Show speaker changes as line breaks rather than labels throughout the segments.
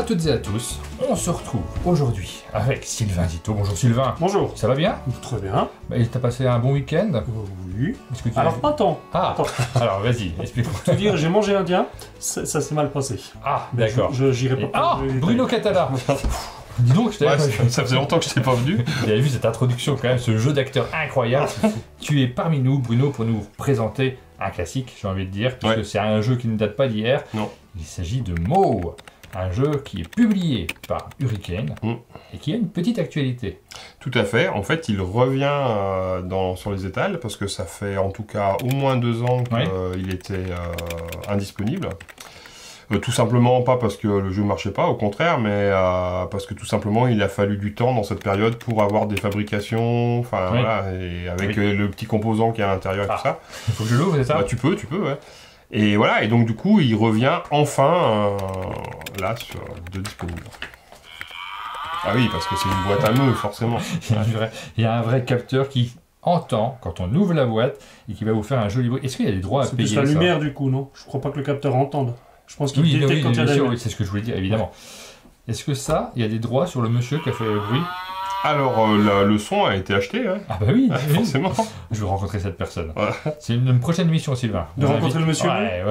toutes et à tous, on se retrouve aujourd'hui avec Sylvain Zito. Bonjour Sylvain.
Bonjour.
Ça va bien?
Très bien.
T'as passé un bon week-end?
Oui.
Est-ce que tu
Alors pas tant.
Ah, alors vas-y, explique-moi.
Te dire, j'ai mangé indien, ça s'est mal passé.
Ah, d'accord.
J'irai pas.
Ah, Bruno Catala. Dis donc, je t'avais
ça faisait longtemps que je t'ai pas venu.
Vous avez vu cette introduction quand même, ce jeu d'acteur incroyable. Tu es parmi nous, Bruno, pour nous présenter un classique, j'ai envie de dire, puisque c'est un jeu qui ne date pas d'hier.
Non.
Il s'agit de Maw, un jeu qui est publié par Hurricane et qui a une petite actualité.
Tout à fait. En fait, il revient sur les étals parce que ça fait en tout cas au moins 2 ans qu'il était indisponible. Tout simplement pas parce que le jeu marchait pas, au contraire, mais parce que tout simplement il a fallu du temps dans cette période pour avoir des fabrications, enfin voilà, et avec le petit composant qui est à l'intérieur et tout ça.
Il faut que je l'ouvre, c'est ça?
Bah, tu peux, ouais. Et voilà, et donc du coup il revient enfin là de disponible. Ah oui, parce que c'est une boîte à nœuds, forcément.
Il y a un vrai capteur qui entend quand on ouvre la boîte et qui va vous faire un joli bruit. Est-ce qu'il y a des droits à payer?
C'est plus la lumière du coup, non? Je crois pas que le capteur entende. Je pense qu'il
détecte
quand il y a la lumière.
Oui, c'est ce que je voulais dire, évidemment. Est-ce que ça, il y a des droits sur le monsieur qui a fait le bruit?
Alors, le son a été acheté, hein.
Ah bah oui,
forcément.
Je veux rencontrer cette personne.
Ouais.
C'est une prochaine mission, Sylvain.
De rencontrer le monsieur?
Ouais.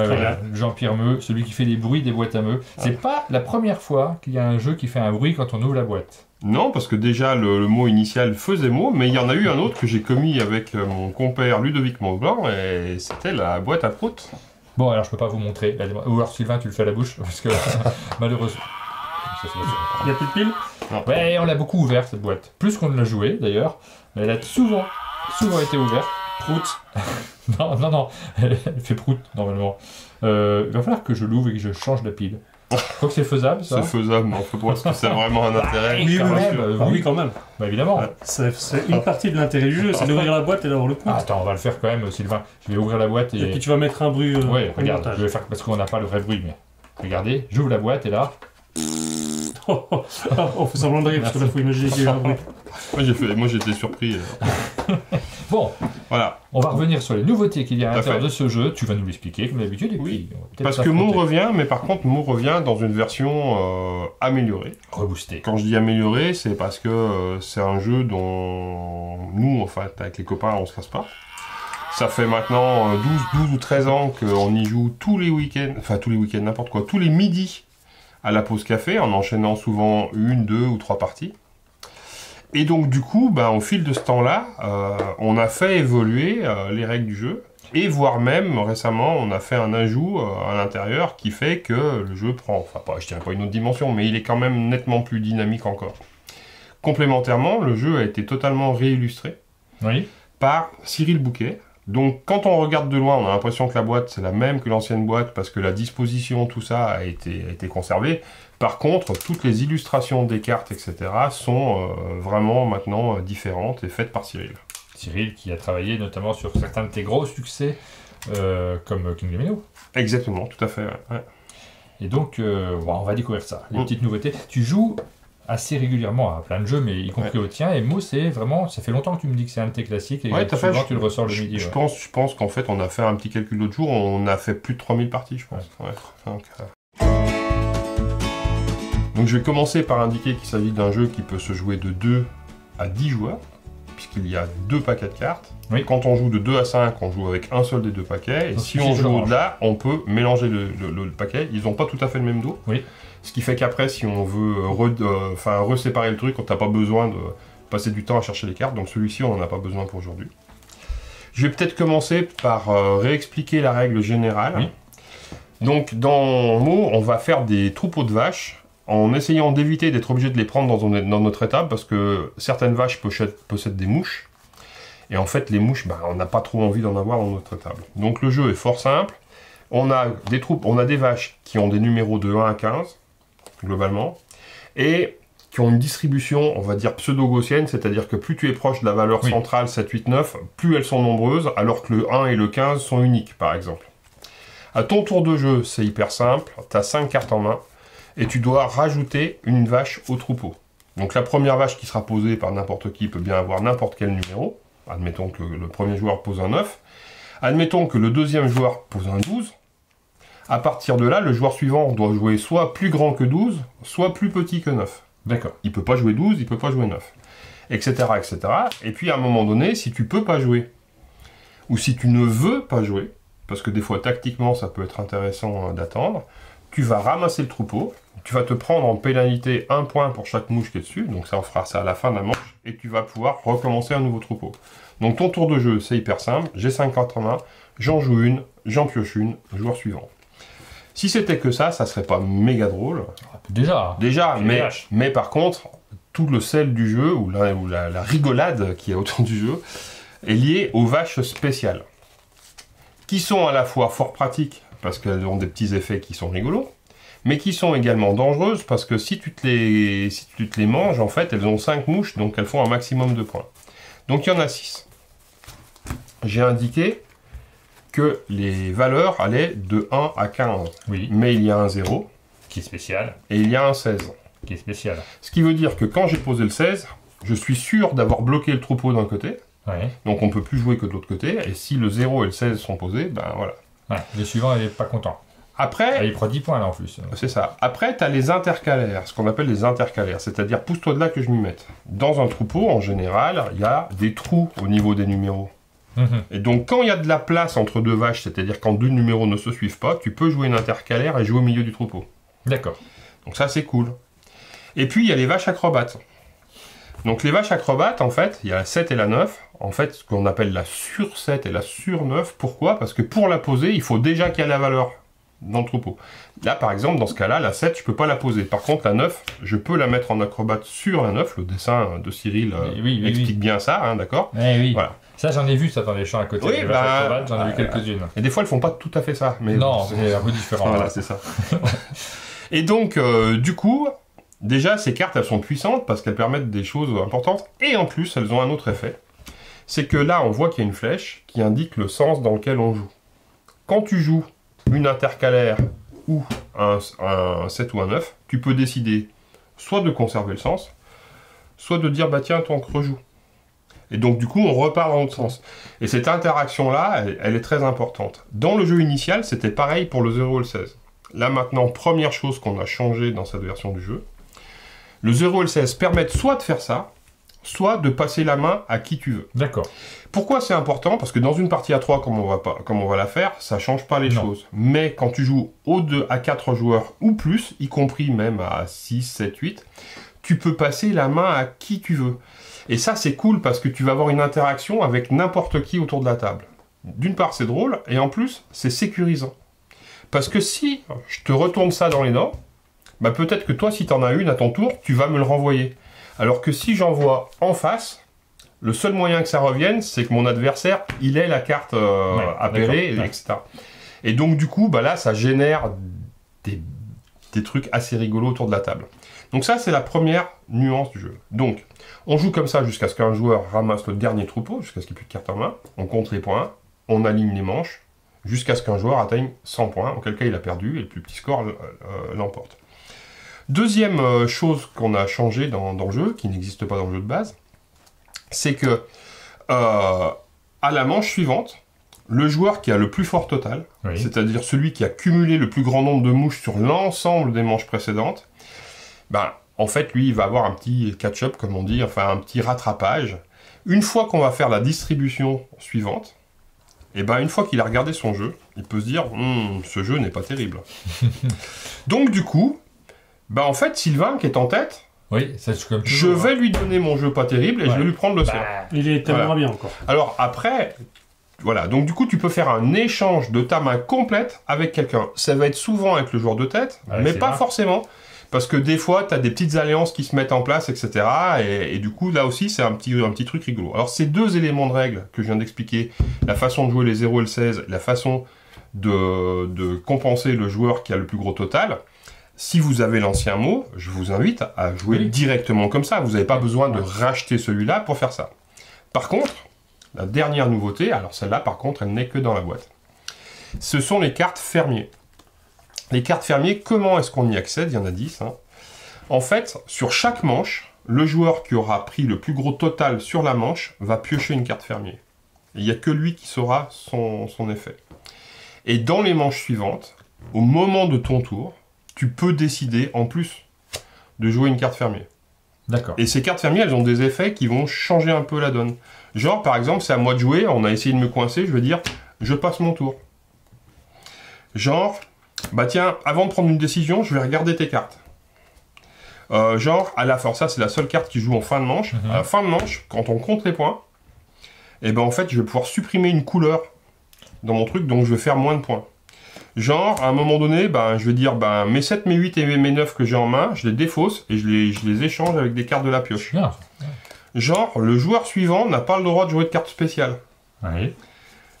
Jean-Pierre Meux, celui qui fait des bruits des boîtes à Meux. C'est pas la première fois qu'il y a un jeu qui fait un bruit quand on ouvre la boîte.
Non, parce que déjà, le mot initial faisait mot, mais il y en a eu un autre que j'ai commis avec mon compère Ludovic Montblanc, et c'était la boîte à prout.
Bon, alors je peux pas vous montrer. Ou alors Sylvain, tu le fais à la bouche, parce que malheureusement...
Il n'y a plus de piles?
Ouais, on l'a beaucoup ouvert cette boîte. Plus qu'on ne l'a joué d'ailleurs, mais elle a souvent été ouverte. Prout. non, elle fait prout normalement. Il va falloir que je l'ouvre et que je change la pile. Je crois que c'est faisable ça.
C'est faisable, mais il faut voir ce que c'est vraiment un intérêt.
Oui, quand même.
Bah évidemment.
Ouais.
C'est une partie de l'intérêt du jeu, c'est d'ouvrir la boîte et d'avoir le coup.
Attends, on va le faire quand même, Sylvain. Je vais ouvrir la boîte et
puis tu vas mettre un bruit.
Ouais, regarde, je vais faire parce qu'on n'a pas le vrai bruit, mais regardez, j'ouvre la boîte et là.
On fait semblant de rire parce que là, il faut imaginer qu'il y a eu un bruit.
Moi j'étais surpris.
Bon,
voilà.
On va revenir sur les nouveautés qu'il y a à l'intérieur de ce jeu. Tu vas nous l'expliquer comme d'habitude. Et puis,
parce que Maw revient, mais par contre Maw revient dans une version améliorée.
Reboostée.
Quand je dis améliorée, c'est parce que c'est un jeu dont nous, en fait, avec les copains, on se casse pas. Ça fait maintenant 12 ou 13 ans qu'on y joue tous les week-ends, enfin tous les week-ends, n'importe quoi, tous les midis à la pause café, en enchaînant souvent 1, 2 ou 3 parties. Et donc du coup, au fil de ce temps-là, on a fait évoluer les règles du jeu, et voire même récemment, on a fait un ajout à l'intérieur qui fait que le jeu prend, enfin pas, je dirais pas une autre dimension, mais il est quand même nettement plus dynamique encore. Complémentairement, le jeu a été totalement réillustré par Cyril Bouquet. Donc quand on regarde de loin, on a l'impression que la boîte c'est la même que l'ancienne boîte parce que la disposition, tout ça a été conservé. Par contre, toutes les illustrations des cartes, etc. sont vraiment maintenant différentes et faites par Cyril.
Cyril qui a travaillé notamment sur certains de tes gros succès comme King Domino.
Exactement, tout à fait. Ouais.
Et donc, on va découvrir ça, les petites nouveautés. Tu joues assez régulièrement à plein de jeux, mais y compris au tien. Et Maw, c'est vraiment, ça fait longtemps que tu me dis que c'est un de tes classiques et souvent tu le ressors le midi.
Je pense qu'en fait, on a fait un petit calcul l'autre jour, on a fait plus de 3000 parties, je pense. Donc je vais commencer par indiquer qu'il s'agit d'un jeu qui peut se jouer de 2 à 10 joueurs, puisqu'il y a 2 paquets de cartes. Quand on joue de 2 à 5, on joue avec un seul des 2 paquets, et si on joue au-delà, on peut mélanger le paquet. Ils n'ont pas tout à fait le même dos. Ce qui fait qu'après, si on veut reséparer le truc, on n'a pas besoin de passer du temps à chercher les cartes. Donc celui-ci, on n'en a pas besoin pour aujourd'hui. Je vais peut-être commencer par réexpliquer la règle générale. Donc dans Maw, on va faire des troupeaux de vaches en essayant d'éviter d'être obligé de les prendre dans notre étable parce que certaines vaches possèdent des mouches. Et en fait, les mouches, on n'a pas trop envie d'en avoir dans notre étable. Donc le jeu est fort simple. On a des vaches qui ont des numéros de 1 à 15. Globalement, et qui ont une distribution, on va dire, pseudo-gaussienne, c'est-à-dire que plus tu es proche de la valeur centrale 7, 8, 9, plus elles sont nombreuses, alors que le 1 et le 15 sont uniques, par exemple. À ton tour de jeu, c'est hyper simple, tu as 5 cartes en main, et tu dois rajouter une vache au troupeau. Donc la première vache qui sera posée par n'importe qui peut bien avoir n'importe quel numéro, admettons que le premier joueur pose un 9, admettons que le deuxième joueur pose un 12, À partir de là, le joueur suivant doit jouer soit plus grand que 12, soit plus petit que 9.
D'accord.
Il peut pas jouer 12, il peut pas jouer 9. Etc., etc. Et puis à un moment donné, si tu peux pas jouer, ou si tu ne veux pas jouer, parce que des fois tactiquement ça peut être intéressant d'attendre, tu vas ramasser le troupeau, tu vas te prendre en pénalité 1 point pour chaque mouche qui est dessus, donc ça on fera ça à la fin de la manche, et tu vas pouvoir recommencer un nouveau troupeau. Donc ton tour de jeu, c'est hyper simple, j'ai 5 cartes en main, j'en joue une, j'en pioche une, joueur suivant. Si c'était que ça serait pas méga drôle.
Déjà,
mais par contre, tout le sel du jeu, ou la rigolade qui est autour du jeu, est liée aux vaches spéciales, qui sont à la fois fort pratiques, parce qu'elles ont des petits effets qui sont rigolos, mais qui sont également dangereuses, parce que si tu te les manges, en fait, elles ont 5 mouches, donc elles font un maximum de points. Donc il y en a 6. J'ai indiqué que les valeurs allaient de 1 à 15.
Oui.
Mais il y a un 0.
Qui est spécial.
Et il y a un 16.
Qui est spécial.
Ce qui veut dire que quand j'ai posé le 16, je suis sûr d'avoir bloqué le troupeau d'un côté.
Ouais.
Donc on peut plus jouer que de l'autre côté. Et si le 0 et le 16 sont posés, ben voilà.
Ouais. Le suivant, il n'est pas content.
Après,
il prend 10 points là en plus.
C'est ça. Après, tu as les intercalaires, ce qu'on appelle les intercalaires, c'est-à-dire pousse-toi de là que je m'y mette. Dans un troupeau, en général, il y a des trous au niveau des numéros. Et donc, quand il y a de la place entre deux vaches, c'est-à-dire quand deux numéros ne se suivent pas, tu peux jouer une intercalaire et jouer au milieu du troupeau.
D'accord.
Donc ça, c'est cool. Et puis, il y a les vaches acrobates. Donc, les vaches acrobates, en fait, il y a la 7 et la 9. En fait, ce qu'on appelle la sur 7 et la sur 9. Pourquoi? Parce que pour la poser, il faut déjà qu'il y ait la valeur dans le troupeau. Là, par exemple, dans ce cas-là, la 7, je peux pas la poser. Par contre, la 9, je peux la mettre en acrobate sur la 9. Le dessin de Cyril explique bien ça, hein, d'accord?
Oui.
Voilà.
Ça, j'en ai vu ça dans les champs à côté.
Oui,
j'en ai vu quelques-unes.
Et des fois, elles font pas tout à fait ça. Mais
non, c'est un peu différent.
Voilà, c'est ça. Et donc, du coup, déjà, ces cartes, elles sont puissantes parce qu'elles permettent des choses importantes. Et en plus, elles ont un autre effet. C'est que là, on voit qu'il y a une flèche qui indique le sens dans lequel on joue. Quand tu joues une intercalaire ou un 7 ou un 9, tu peux décider soit de conserver le sens, soit de dire, bah tiens, ton rejoue. Et donc, du coup, on repart dans l'autre sens. Et cette interaction-là, elle est très importante. Dans le jeu initial, c'était pareil pour le 0 et le 16. Là, maintenant, première chose qu'on a changé dans cette version du jeu, le 0 et le 16 permettent soit de faire ça, soit de passer la main à qui tu veux.
D'accord.
Pourquoi c'est important? Parce que dans une partie à 3, comme on va la faire, ça change pas les choses. Mais quand tu joues au 2 à 4 joueurs ou plus, y compris même à 6, 7, 8, tu peux passer la main à qui tu veux. Et ça, c'est cool parce que tu vas avoir une interaction avec n'importe qui autour de la table. D'une part, c'est drôle, et en plus, c'est sécurisant. Parce que si je te retourne ça dans les dents, bah peut-être que toi, si tu en as une à ton tour, tu vas me le renvoyer. Alors que si j'envoie en face, le seul moyen que ça revienne, c'est que mon adversaire, il ait la carte appairée, etc. Et donc, du coup, bah là, ça génère des trucs assez rigolos autour de la table. Donc ça, c'est la première nuance du jeu. Donc, on joue comme ça jusqu'à ce qu'un joueur ramasse le dernier troupeau, jusqu'à ce qu'il n'y ait plus de cartes en main. On compte les points, on aligne les manches, jusqu'à ce qu'un joueur atteigne 100 points, auquel cas il a perdu, et le plus petit score l'emporte. Deuxième chose qu'on a changé dans le jeu, qui n'existe pas dans le jeu de base, c'est que à la manche suivante, le joueur qui a le plus fort total, c'est-à-dire celui qui a cumulé le plus grand nombre de mouches sur l'ensemble des manches précédentes, ben, en fait, lui, il va avoir un petit catch-up, comme on dit, enfin un petit rattrapage. Une fois qu'on va faire la distribution suivante, et ben, une fois qu'il a regardé son jeu, il peut se dire « ce jeu n'est pas terrible ». Donc, du coup, ben, en fait, Sylvain, qui est en tête,
comme
je vais lui donner mon jeu pas terrible et je vais lui prendre le sien.
Il est tellement bien encore.
Alors, après... Voilà, donc du coup, tu peux faire un échange de ta main complète avec quelqu'un. Ça va être souvent avec le joueur de tête, mais pas forcément. Parce que des fois, tu as des petites alliances qui se mettent en place, etc. Et du coup, là aussi, c'est un petit truc rigolo. Alors, ces deux éléments de règle que je viens d'expliquer, la façon de jouer les 0 et le 16, la façon de compenser le joueur qui a le plus gros total, si vous avez l'ancien mot, je vous invite à jouer directement comme ça. Vous n'avez pas besoin de racheter celui-là pour faire ça. Par contre, la dernière nouveauté, alors celle-là par contre elle n'est que dans la boîte, ce sont les cartes fermiers. Les cartes fermiers, comment est-ce qu'on y accède? Il y en a 10. Hein. En fait, sur chaque manche, le joueur qui aura pris le plus gros total sur la manche va piocher une carte fermier. Il n'y a que lui qui saura son effet. Et dans les manches suivantes, au moment de ton tour, tu peux décider, en plus, de jouer une carte fermier.
D'accord.
Et ces cartes fermiers, elles ont des effets qui vont changer un peu la donne. Genre, par exemple, c'est à moi de jouer, on a essayé de me coincer, je vais dire, je passe mon tour. Genre, bah tiens, avant de prendre une décision, je vais regarder tes cartes. Genre, à la fin, ça c'est la seule carte qui joue en fin de manche. À la fin de manche, quand on compte les points, et ben en fait, je vais pouvoir supprimer une couleur dans mon truc, donc je vais faire moins de points. Genre, à un moment donné, ben, je vais dire, ben, mes 7, mes 8 et mes 9 que j'ai en main, je les défausse et je les échange avec des cartes de la pioche.
Bien.
Genre, le joueur suivant n'a pas le droit de jouer de cartes spéciales.
Oui.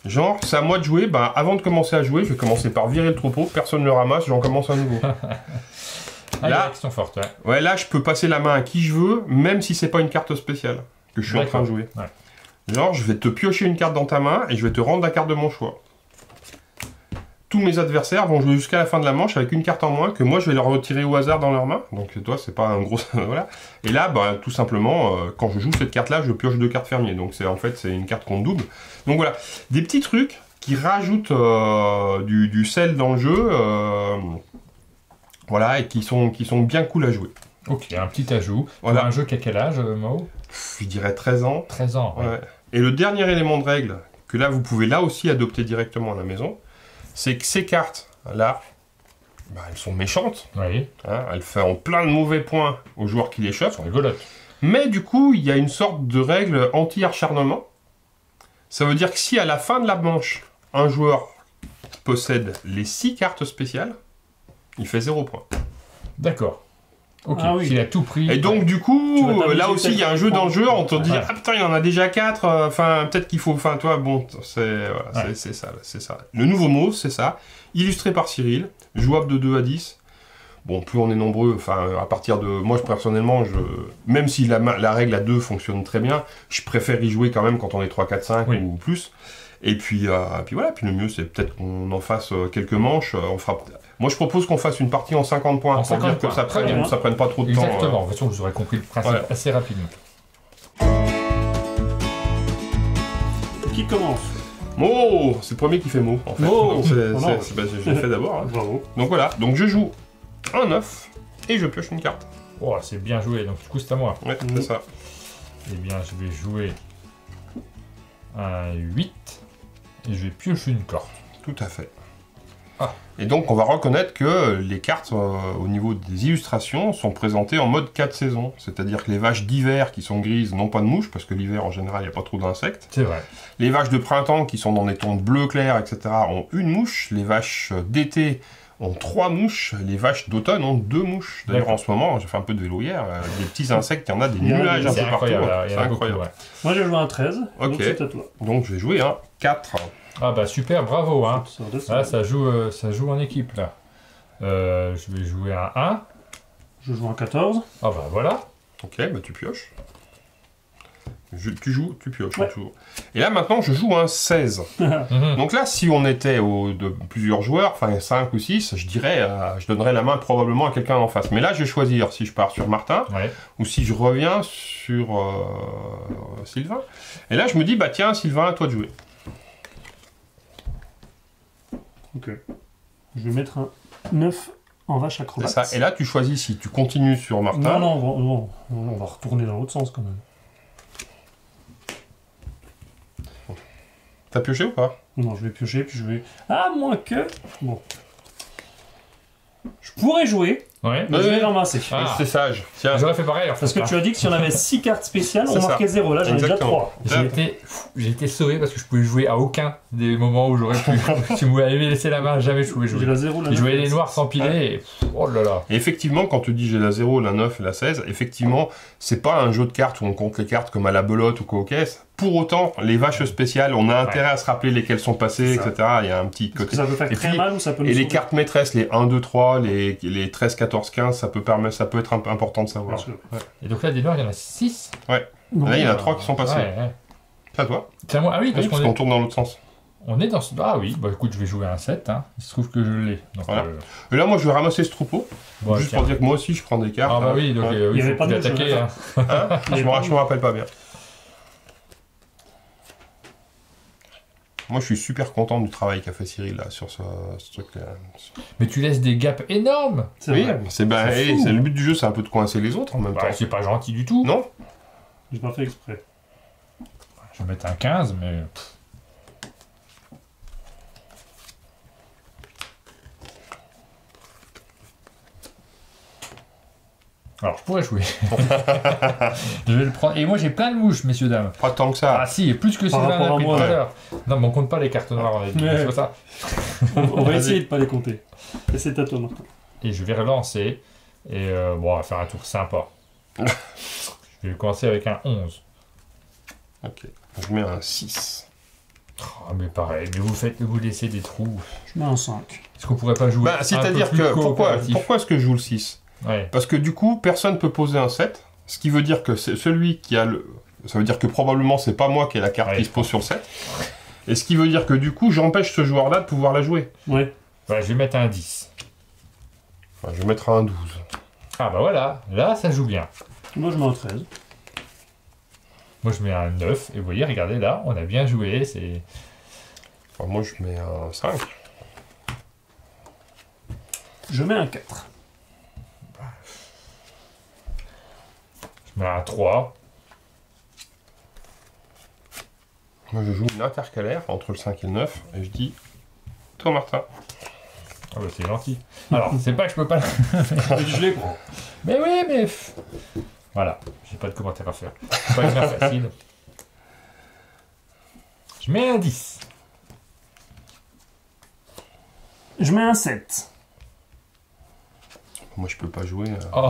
Genre, c'est à moi de jouer, ben, avant de commencer à jouer, je vais commencer par virer le troupeau, personne ne le ramasse, j'en commence à nouveau.
Ah,
Là,
qui sont fortes, ouais.
Ouais, là, je peux passer la main à qui je veux, même si c'est pas une carte spéciale que je suis en train de jouer.
Ouais.
Genre, je vais te piocher une carte dans ta main et je vais te rendre la carte de mon choix. Tous mes adversaires vont jouer jusqu'à la fin de la manche avec une carte en moins que moi je vais leur retirer au hasard dans leurs mains. Donc toi, c'est pas un gros... voilà. Et là, bah, tout simplement, quand je joue cette carte-là, je pioche 2 cartes fermiers. Donc en fait, c'est une carte qu'on double. Donc voilà, des petits trucs qui rajoutent du sel dans le jeu. Voilà, et qui sont bien cool à jouer.
Ok, un petit ajout.
Voilà.
Pour un jeu qui a quel âge, Mao?
Je dirais 13 ans.
13 ans, ouais.
Ouais. Et le dernier élément de règle, que là vous pouvez là aussi adopter directement à la maison, c'est que ces cartes-là, bah, elles sont méchantes.
Oui.
Hein, elles font plein de mauvais points aux joueurs qui les chopent.
Elles sont rigolotes.
Mais du coup, il y a une sorte de règle anti-acharnement. Ça veut dire que si à la fin de la manche, un joueur possède les 6 cartes spéciales, il fait 0 point.
D'accord. Ok,
Ah oui.
s'il a tout pris...
Et donc du coup,
Tu vas t'amuser
là aussi il y a un jeu dans le jeu, on te dit
Ouais.
ah putain il y en a déjà 4, enfin peut-être qu'il faut, enfin toi bon, c'est voilà,
Ouais.
c'est ça, c'est ça. Le nouveau mot c'est ça, illustré par Cyril, jouable de 2 à 10. Bon, plus on est nombreux, enfin à partir de, moi personnellement, même si la règle à 2 fonctionne très bien, je préfère y jouer quand même quand on est 3, 4, 5
Oui.
ou plus. Et puis voilà, puis le mieux c'est peut-être qu'on en fasse quelques manches, on fera... Moi je propose qu'on fasse une partie en 50 points,
En
pour
50
dire que
points,
ça
très
prenne,
bien.
ça prenne pas trop de temps.
Exactement, de toute façon vous aurez compris le principe
Ouais.
assez rapidement.
Qui commence?
Mo, c'est le premier qui fait mot en fait.
Mo.
Donc,
non.
bah, je l'ai fait d'abord. Hein.
Bravo.
Donc voilà, donc je joue un 9 et je pioche une carte.
Oh, c'est bien joué, donc du coup c'est à moi.
Ouais, c'est ça.
Eh bien, je vais jouer un 8 et je vais piocher une carte.
Tout à fait.
Ah.
Et donc on va reconnaître que les cartes au niveau des illustrations sont présentées en mode 4 saisons. C'est-à-dire que les vaches d'hiver qui sont grises n'ont pas de mouches, parce que l'hiver en général il n'y a pas trop d'insectes.
C'est vrai.
Les vaches de printemps qui sont dans des tons bleu clair, etc. ont une mouche. Les vaches d'été ont 3 mouches. Les vaches d'automne ont 2 mouches. D'ailleurs
D'accord.
en ce moment, j'ai fait un peu de vélo hier, des petits insectes, il y en a des
Il y en a
nuages
des-
un
C'est
peu partout.
incroyable,
hein.
il y
C'est
en a beaucoup,
incroyable.
ouais.
Moi j'ai joué un 13,
Ok.
donc c'est à toi.
Donc je vais jouer un 4.
Ah bah super, bravo hein.
Ça sort de
Là
ça.
ça joue en équipe là. Je vais jouer un 1.
Je joue un 14.
Ah bah voilà.
Ok, bah tu pioches. Tu joues, tu pioches.
Ouais.
Toujours. Et là maintenant je joue un 16.
Mhm.
Donc là si on était de plusieurs joueurs, enfin 5 ou 6, je dirais, je donnerais la main probablement à quelqu'un en face. Mais là je vais choisir si je pars sur Martin
Ouais.
ou si je reviens sur Sylvain. Et là je me dis, bah tiens Sylvain, à toi de jouer.
Ok. Je vais mettre un 9 en vache
C'est
acrobate.
ça. Et là tu choisis si tu continues sur Martin.
Non, on va retourner dans l'autre sens quand même.
T'as pioché ou pas?
Non, je vais piocher, puis je vais... Ah, moins que... Bon. Je pourrais jouer,
Ouais.
mais je vais ramasser.
Ah.
C'est sage. Tiens.
J'aurais fait pareil en fait.
Parce que tu as dit que si on avait 6 cartes spéciales,
C'est
on
ça.
marquait 0. Là, j'en ai déjà
Exactement.
3.
J'ai été sauvé parce que je pouvais jouer à aucun des moments où j'aurais pu. Si vous m'avez laissé la main, jamais je pouvais
J'ai
jouer.
la 0, la
Je
9.
jouais les noirs s'empiler et. Oh là là.
Et effectivement, quand tu dis j'ai la 0, la 9 et la 16, effectivement, c'est pas un jeu de cartes où on compte les cartes comme à la belote ou qu'au caisse. Pour autant, les vaches spéciales, on a intérêt à se rappeler lesquelles sont passées,
C'est ça.
etc. Il y a un petit
Parce que
côté.
ça peut faire
Et
très
puis-
mal ou ça peut nous
Et les
sauver.
cartes maîtresses, les 1, 2, 3, les 13, 14, 15, ça peut être important de savoir.
Bien sûr.
Et donc là, des noirs, il y en a 6.
Non,
Là, il y en a
bah,
3 qui sont passés.
Ouais.
C'est à toi.
C'est à moi. Ah oui, parce
Parce
qu'on
qu'on
est,
tourne dans l'autre sens.
on est dans ce. Ah oui, bah écoute, je vais jouer un 7. Hein. Il se trouve que je l'ai. Donc,
Voilà. Et là, moi, je vais ramasser ce troupeau.
bon,
juste
tiens.
pour dire que moi aussi, je prends des cartes.
Ah bah
hein.
oui, donc
Ouais.
oui,
Il y
il
avait
faut
pas
plus
de jeu,
attaquer.
là.
Hein.
Je me rappelle pas bien. Moi, je suis super content du travail qu'a fait Cyril là, sur ce truc-là.
Mais tu laisses des gaps énormes.
Oui, c'est le but du jeu, c'est un peu de coincer les autres en même temps.
C'est pas gentil du tout.
Non.
J'ai pas fait exprès.
Je vais mettre un 15, mais... Alors, je pourrais jouer. Je vais le prendre. Et moi, j'ai plein de mouches, messieurs, dames.
Pas tant que ça.
Ah si, plus que Sylvain a pris tout à l'heure. Non, mais on compte pas les cartes noires. C'est pas ça.
On va essayer de pas les compter. Et c'est à toi, Martin.
Et je vais relancer. Et bon, on va faire un tour sympa. Je vais commencer avec un 11.
Ok. Je mets un 6.
Oh, mais pareil, mais vous laissez des trous.
Je mets un 5.
Est-ce qu'on pourrait pas jouer
c'est-à-dire que pourquoi est-ce que je joue le 6 ?
Ouais.
Parce que du coup, personne peut poser un 7, ce qui veut dire que c'est celui qui a le... Ça veut dire que probablement c'est pas moi qui ai la carte qui se pose sur le 7. Et ce qui veut dire que du coup, j'empêche ce joueur-là de pouvoir la jouer.
Ouais.
Ouais, je vais mettre un 10.
Enfin, je vais mettre un 12.
Ah bah voilà, là ça joue bien.
Moi je mets un 13.
Moi je mets un 9, et vous voyez, regardez là, on a bien joué, c'est...
Enfin, moi je mets un 5.
Je mets un 4.
Je mets un 3.
Moi je joue une intercalaire entre le 5 et le 9, et je dis... Toi Martin.
Ah bah c'est gentil. Alors, c'est pas que je peux pas...
Je les prends.
Mais oui, mais... Voilà, j'ai pas de commentaire à faire. C'est pas hyper facile. Je mets un 10.
Je mets un 7.
Moi je peux pas jouer.
Oh,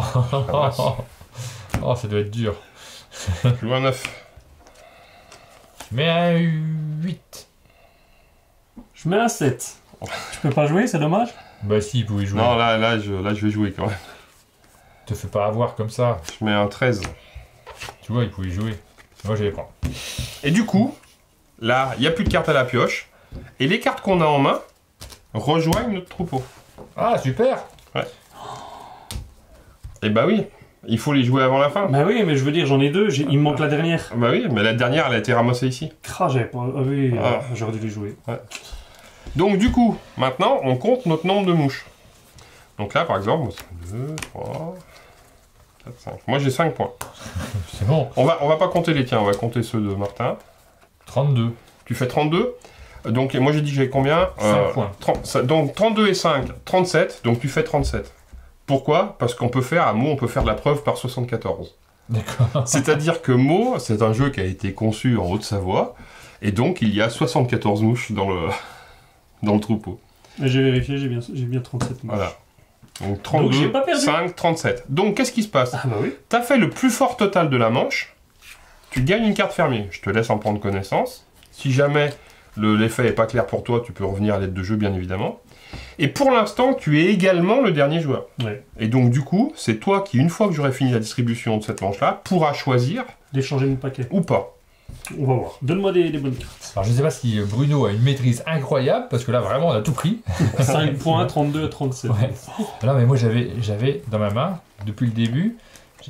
oh, ça doit être dur.
Je joue un 9.
Je mets un 8.
Je mets un 7. Je peux pas jouer, c'est dommage.
Bah si, vous pouvez jouer.
Non, là je vais jouer quand même.
Te fais pas avoir comme ça.
Je mets un 13.
Tu vois, il pouvait jouer. Moi, je vais les prendre.
Et du coup, là, il n'y a plus de cartes à la pioche. Et les cartes qu'on a en main rejoignent notre troupeau.
Ah, super.
Ouais. Et bah oui, il faut les jouer avant la fin.
Bah oui, mais je veux dire, j'en ai deux, il me manque la dernière.
Bah oui, mais la dernière, elle a été ramassée ici.
J'avais pas... Ah oui,
Ah.
j'aurais dû les jouer.
Ouais. Donc du coup, maintenant, on compte notre nombre de mouches. Donc là, par exemple, 2, 3, 4, 5. Moi, j'ai 5 points.
C'est bon.
On va pas compter les tiens, on va compter ceux de Martin.
32.
Tu fais 32. Donc, moi, j'ai dit que j'avais combien
5 points.
Donc, 32 et 5, 37. Donc, tu fais 37. Pourquoi? Parce qu'on peut faire, à Meaux, on peut faire de la preuve par 74.
D'accord.
C'est-à-dire que Meaux, c'est un jeu qui a été conçu en Haute-Savoie. Et donc, il y a 74 mouches dans le troupeau.
Mais j'ai vérifié, j'ai bien 37 mouches.
Voilà. Donc,
Donc,
32,
j'ai pas perdu.
5, 37. Donc, qu'est-ce qui se passe?
Ah bah oui.
T'as fait le plus fort total de la manche, tu gagnes une carte fermier. Je te laisse en prendre connaissance. Si jamais l'effet n'est pas clair pour toi, tu peux revenir à l'aide de jeu, bien évidemment. Et pour l'instant, tu es également le dernier joueur.
Ouais.
Et donc, du coup, c'est toi qui, une fois que j'aurai fini la distribution de cette manche-là, pourras choisir
D'échanger mon paquet.
ou pas.
On va voir. Donne-moi des bonnes cartes.
Alors, je sais pas si Bruno a une maîtrise incroyable, parce que là, vraiment, on a tout pris.
5 points, 32 à 37.
Ouais. Non, mais moi, j'avais dans ma main, depuis le début,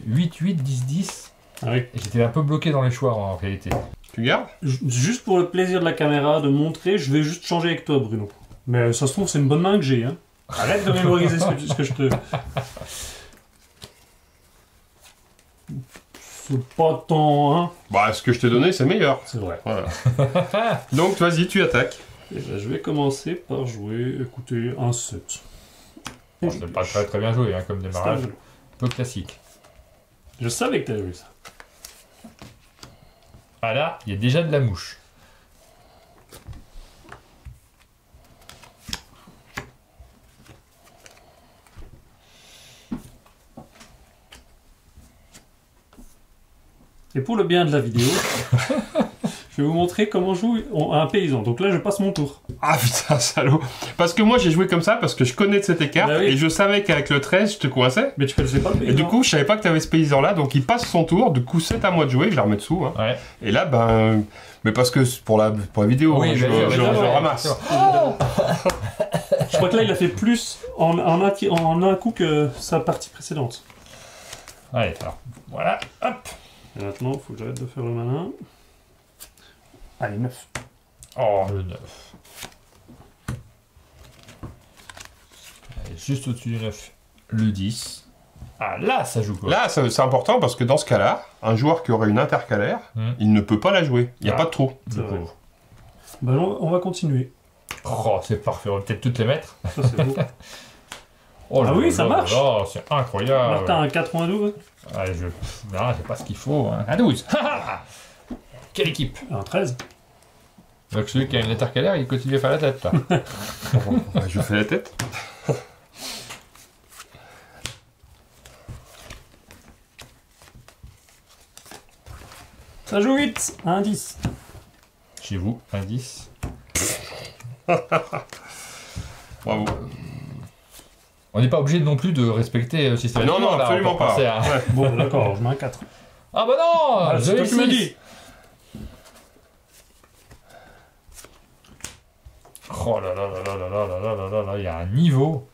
8, 8, 10, 10.
Ah oui.
Et j'étais un peu bloqué dans les choix, en réalité.
Tu gardes?
Juste pour le plaisir de la caméra, de montrer, je vais juste changer avec toi, Bruno. Mais ça se trouve, c'est une bonne main que j'ai. Hein. Arrête de mémoriser ce que je te... C'est pas tant... Hein.
Bah, ce que je t'ai donné, c'est meilleur.
C'est vrai.
Voilà. Donc, vas-y, tu attaques.
Et ben, je vais commencer par jouer, écoutez, un 7.
Bon, c'est pas très, très bien joué, hein, comme démarrage.
C'est
Un peu classique.
Je savais que t'avais vu ça.
Ah là, il y a déjà de la mouche.
Et pour le bien de la vidéo, je vais vous montrer comment joue un paysan. Donc là, je passe mon tour.
Ah putain, salaud. Parce que moi, j'ai joué comme ça parce que je connais de cette écart
Bah oui.
et je savais qu'avec le 13, je te coinçais.
Mais tu connaissais pas le paysan.
Et du coup, je savais pas que tu avais ce paysan-là, donc il passe son tour. Du coup, c'est à moi de jouer, je la remets dessous. Hein.
Ouais.
Et là, ben. Mais parce que c'est pour la vidéo,
Oui,
hein,
bien sûr,
je
bien sûr,
ramasse.
Je crois que là, il a fait plus en un coup que sa partie précédente.
Allez, alors, voilà, hop.
Et maintenant, il faut que j'arrête de faire le malin. Allez, 9.
Oh, le 9. Allez, juste au-dessus du 9, le 10. Ah, là, ça joue quoi?
Là, c'est important parce que dans ce cas-là, un joueur qui aurait une intercalaire, il ne peut pas la jouer. Il n'y a pas de trou.
C'est vrai. Bah, on va continuer.
Oh, c'est parfait. On va peut-être toutes les mettre.
Ça, c'est beau.
Oh là
Ah oui,
là
ça
là
marche.
là, c'est incroyable.
Martin, un 92.
Allez, non, c'est pas ce qu'il faut. Hein. Un 12. Quelle équipe?
Un 13.
Donc celui qui a une intercalaire, il continue à faire la tête, là.
Je fais la tête.
Ça joue 8. Un 10.
Chez vous, un 10.
Bravo.
On n'est pas obligé non plus de respecter systématiquement.
Non,
là,
absolument
on peut
pas.
passer à-
Ouais.
Bon, d'accord, je mets un 4.
Ah bah non,
Ah, c'est toi qui me dis.
Oh là là là là là là là là là là là, il y a un niveau.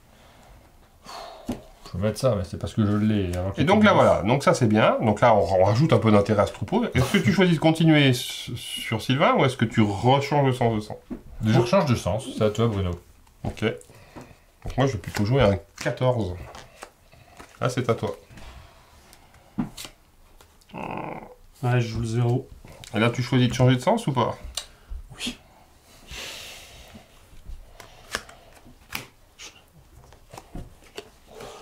Je vais mettre ça, mais c'est parce que je l'ai.
Et donc là, voilà. Donc ça, c'est bien. Donc là, on rajoute un peu d'intérêt à ce troupeau. Est-ce que tu choisis de continuer sur Sylvain ou est-ce que tu rechanges le sens de sang?
Je rechange de sens, c'est à toi Bruno.
Ok. Donc moi, je vais plutôt jouer un 14. Là, c'est à toi.
Ouais, je joue le 0.
Et là, tu choisis de changer de sens ou pas?
Oui.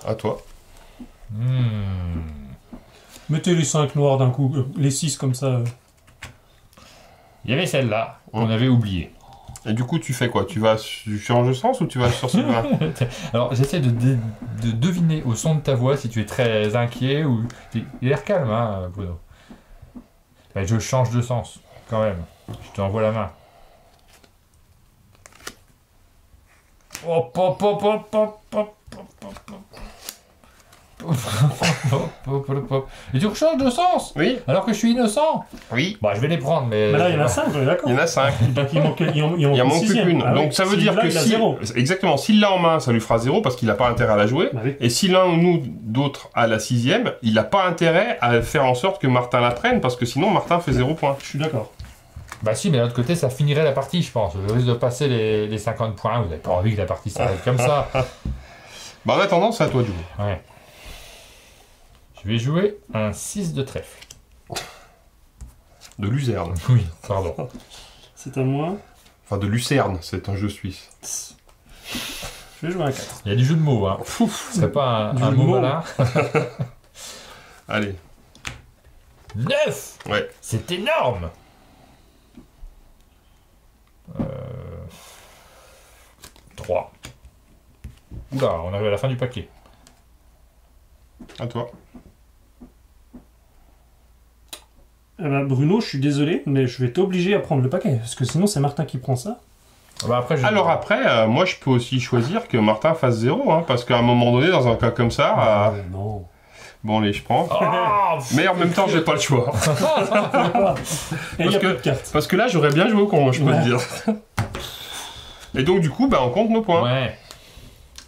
À toi.
Mettez les 5 noirs d'un coup, les 6 comme ça.
Il y avait celle-là qu'on avait oubliée.
Et du coup, tu fais quoi? Tu changes de sens ou tu vas sur Sylvain?
Alors j'essaie de deviner au son de ta voix si tu es très inquiet ou... Il a l'air calme, hein, Bruno. Ben, je change de sens, quand même. Je t'envoie la main. Hop, hop, hop, hop, hop, hop, hop, hop. Et tu rechanges de sens
Oui.
alors que je suis innocent.
Oui.
Bah je vais les prendre, mais...
Mais là, il y en a 5, on est d'accord.
Il y en a 5.
Donc il manque
Il en manque plus qu'une.
Ah,
Donc
oui.
ça veut
S'il
dire
l'a,
que
il a
si...
0.
Exactement. S'il l'a en main, ça lui fera 0 parce qu'il n'a pas intérêt à la jouer.
Bah oui.
Et si l'un ou nous d'autres a la 6ème, il n'a pas intérêt à faire en sorte que Martin la prenne parce que sinon Martin fait 0 points.
Je suis d'accord.
Bah si, mais de l'autre côté, ça finirait la partie, je pense. Je risque de passer les 50 points. Vous n'avez pas envie que la partie s'arrête comme ça.
Bah en attendant, c'est à toi de jouer.
Ouais. Je vais jouer un 6 de trèfle.
De Luzerne.
Oui, pardon.
C'est à moi.
Enfin de Lucerne, c'est un jeu suisse.
Je vais jouer un 4.
Il y a du jeu de mots, hein. Ce serait pas
Du
un
jeu de
mot
mots.
malin.
Allez.
9
Ouais.
C'est énorme. 3. Oula, on arrive à la fin du paquet.
À toi.
Eh ben, Bruno, je suis désolé, mais je vais t'obliger à prendre le paquet, parce que sinon c'est Martin qui prend ça.
Bah après,
Alors après, moi je peux aussi choisir que Martin fasse 0, hein, parce qu'à un moment donné, dans un cas comme ça,
Non.
bon allez, je prends.
Ah,
Mais en même temps, j'ai pas le choix.
Et il y
Parce
a
que-
plus de cartes.
Parce que là, j'aurais bien joué au con, je peux
Ouais.
te dire. Et donc du coup, bah, on compte nos points.
ouais.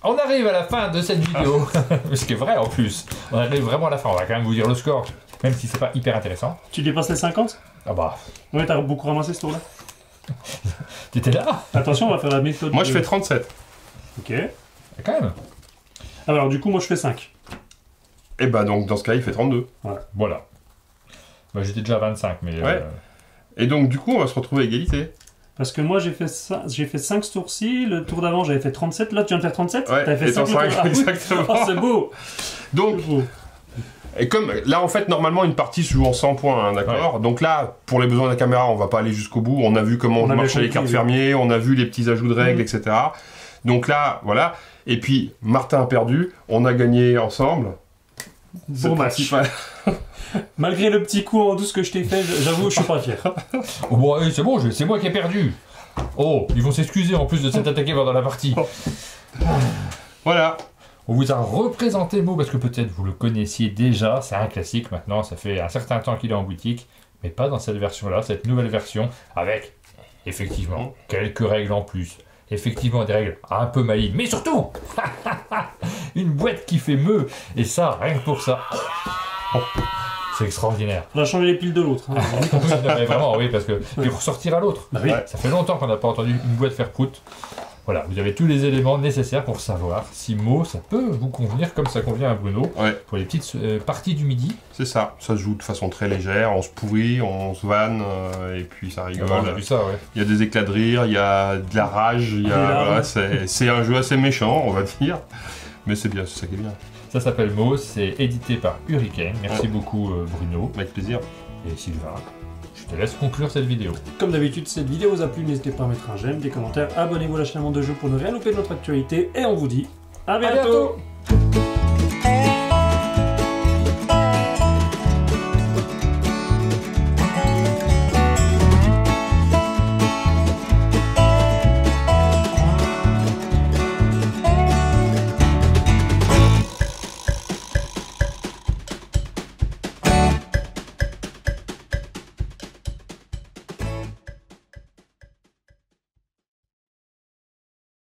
On arrive à la fin de cette vidéo. Ce qui est vrai en plus. On arrive vraiment à la fin. On va quand même vous dire le score, même si c'est pas hyper intéressant.
Tu dépasses les 50?
Ah bah,
Ouais, t'as beaucoup ramassé ce tour-là.
t'étais là
Attention, on va faire la méthode.
Moi, je
de-
fais 37.
Ok.
quand même.
Alors, du coup, moi je fais 5.
Et bah donc dans ce cas, il fait 32.
Voilà. Bah, j'étais déjà à 25, mais...
Ouais. Et donc du coup, on va se retrouver à égalité.
Parce que moi j'ai fait 5 ce tour-ci, le tour d'avant j'avais fait 37, là tu viens de faire 37?
Ouais,
T'avais fait
et
5
t'en
le tour...
cinq, exactement.
Oh, c'est beau.
Donc,
C'est beau.
et comme là en fait normalement une partie se joue en 100 points, hein, d'accord. Donc là, pour les besoins de la caméra, on va pas aller jusqu'au bout. On a vu comment
On a bien
marchaient les
compris,
cartes
oui.
fermiers, on a vu les petits ajouts de règles,
Mhm.
etc. Donc là, voilà. Et puis Martin a perdu, on a gagné ensemble. C'est
Bon
le
match.
principal.
Malgré le petit coup en douce que je t'ai fait, j'avoue je suis pas fier.
Oh, bon, allez, c'est bon, c'est moi qui ai perdu. Oh, ils vont s'excuser en plus de s'être attaqués pendant la partie.
Voilà.
On vous a représenté Mo parce que peut-être vous le connaissiez déjà. C'est un classique maintenant, ça fait un certain temps qu'il est en boutique. Mais pas dans cette version-là, cette nouvelle version, avec effectivement quelques règles en plus. Effectivement des règles un peu malignes, mais surtout une boîte qui fait meuh. Et ça, rien que pour ça. C'est extraordinaire.
On a changé les piles de l'autre. Hein.
Non, mais vraiment, oui, parce que puis ressortir à l'autre.
Bah oui.
Ouais.
Ça fait longtemps qu'on n'a pas entendu une boîte faire prout. Voilà, vous avez tous les éléments nécessaires pour savoir si Meaux, ça peut vous convenir comme ça convient à Bruno.
Ouais.
Pour les petites parties du midi.
C'est ça. Ça se joue de façon très légère, on se pourrit, on se vanne, et puis ça rigole.
On a vu ça, ouais.
Il y a des éclats de rire, il y a de la rage, il y a,
Des larmes.
voilà, c'est un jeu assez méchant, on va dire. Mais c'est bien, c'est ça qui est bien.
Ça s'appelle Meaux, c'est édité par Hurricane. Merci beaucoup Bruno
Avec plaisir.
et Sylvain. Je te laisse conclure cette vidéo.
Comme d'habitude, si cette vidéo vous a plu, n'hésitez pas à mettre un j'aime, des commentaires, abonnez-vous à la chaîne de jeu pour ne rien louper de notre actualité, et on vous dit à bientôt.